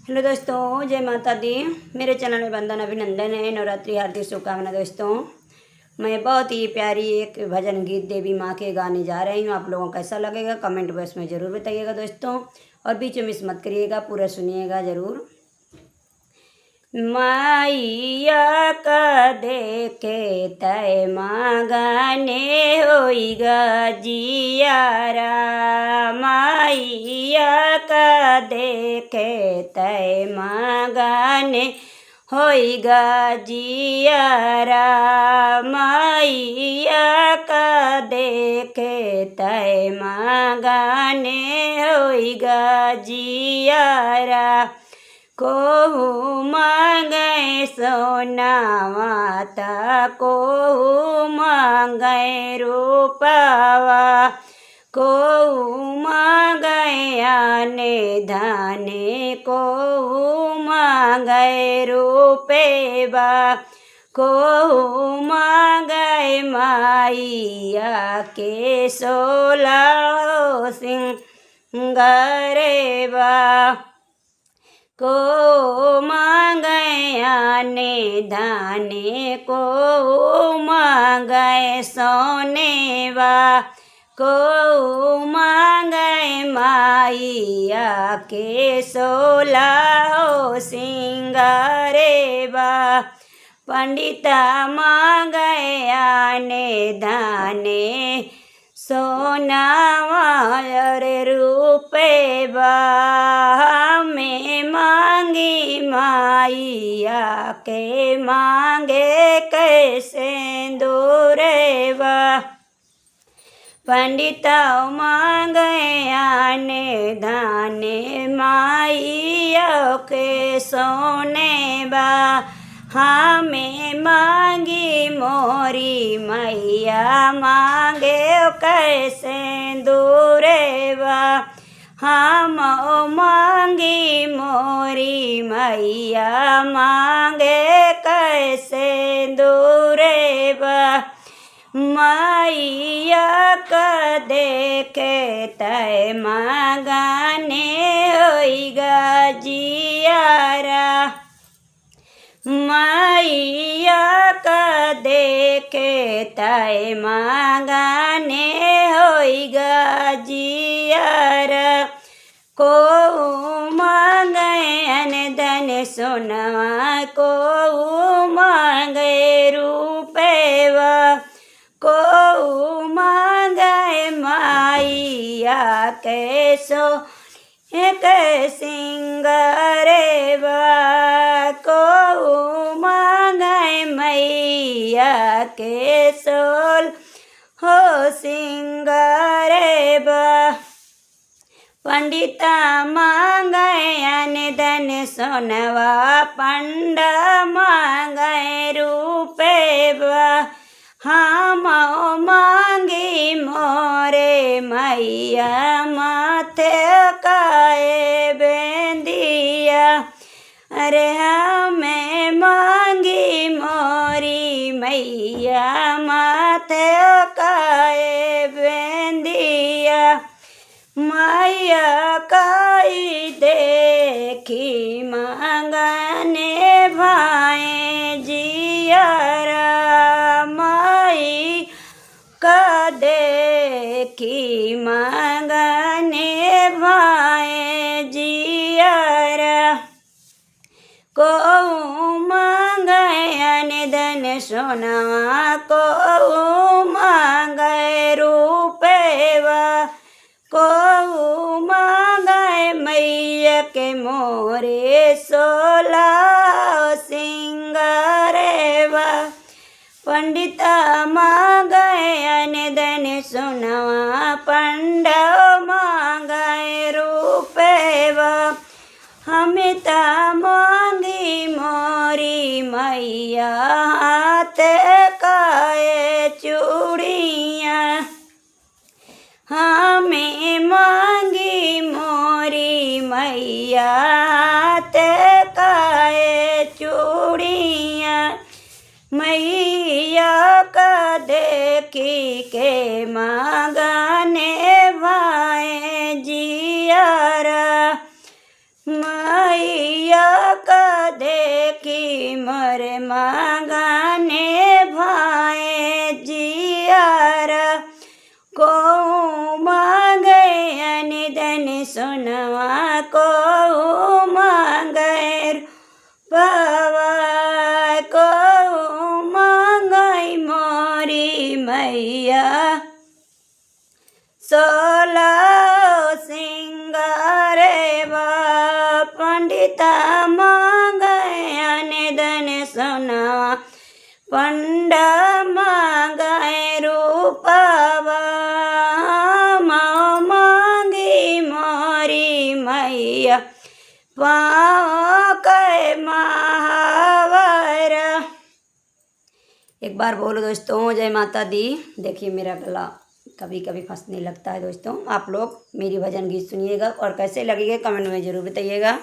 Hello दोस्तों, जय माता दी। मेरे चैनल में बंदन अभिनंदन है। नवरात्रि हार्दिक शुभकामना दोस्तों। मैं बहुत ही प्यारी एक भजन गीत देवी माँ के गाने जा रही हूँ। आप लोगों को कैसा लगेगा कमेंट बॉक्स में ज़रूर बताइएगा दोस्तों, और बीच में मिस मत करिएगा, पूरा सुनिएगा ज़रूर। माइया का देखे तय मांगने होइगा जियारा, माइया का देखे तय मांगने होइगा जियारा, माइया का देखे तय मांगने होइगा जियारा। कोहू मांगे सोना माता, कोहू मांगे रूपवा, कोहू मांगे आने धाने, कोहू मांगे रूपेवा, कोहू मांगे माइया के सोलह सिंगारेवा, को मांगे आने धाने, को मांगे सोनेवा, को मांगे माइया के सोलह सिंगारेवा। पंडिता मांगे आने धाने, सोना रे रूपेवा, में मांगी माइया के मांगे कैसे दूरेवा। पंडिता मांगे आने धाने, माइया के सोनेवा, हमें मांगी मोरी मैया मांगे कैसे दूरेवा। हम मांगी मोरी मैया मांगे कैसे दूरेवा। मैया का देखे तय मांगने होइगा जियारा, मैया का देखे तय मांगने होइगा जियारा। को मांगे अनधन सोनवा, को मांगे रूपेवा, को मांगे माइया के सो एक सिंगारेवा, को मांगे मैया के सोल हो सिंगारेवा। पंडिता मांगे अनधन सोनवा, पंडा मांगे रूपेवा, हम मांगी मोरे मैया माथे काए बेंदिया। अरे हमें मांगी मोरी मैया माथे काए बेंदिया। मैया काई देखी मांगने भाए जियारा, माई का देखी मांगने भाए जियारा। को मांगे अनधन सोनवा, को मांगे रूपेवा, को मांगे मैया के मोरे सोलह सिंगारेवा। पंडिता मांगे अनधन सोनवा, पंडा मांगे रूपेवा, हमें ता मांगी मोरी मैया हाथ काए चूड़िया। हमें मांगी मोरी मैया हाथ काए चूड़िया। मैया का देखी के मांगने भाए जियारा। मैया की मोरे मांगने भाए जियार को मांगे अनिदन सुनवा को मांगे पवा को मांगे मोरी मैया सोला सिंगारे पंडिता मांगे अनिदन सुनवा पंडा मांगे रूपवा मांगी मोरी मैया पाँव के महावर। एक बार बोलो दोस्तों जय माता दी। देखिए मेरा गला कभी कभी फंसने लगता है दोस्तों। आप लोग मेरी भजन गीत सुनिएगा और कैसे लगेगा कमेंट में ज़रूर बताइएगा।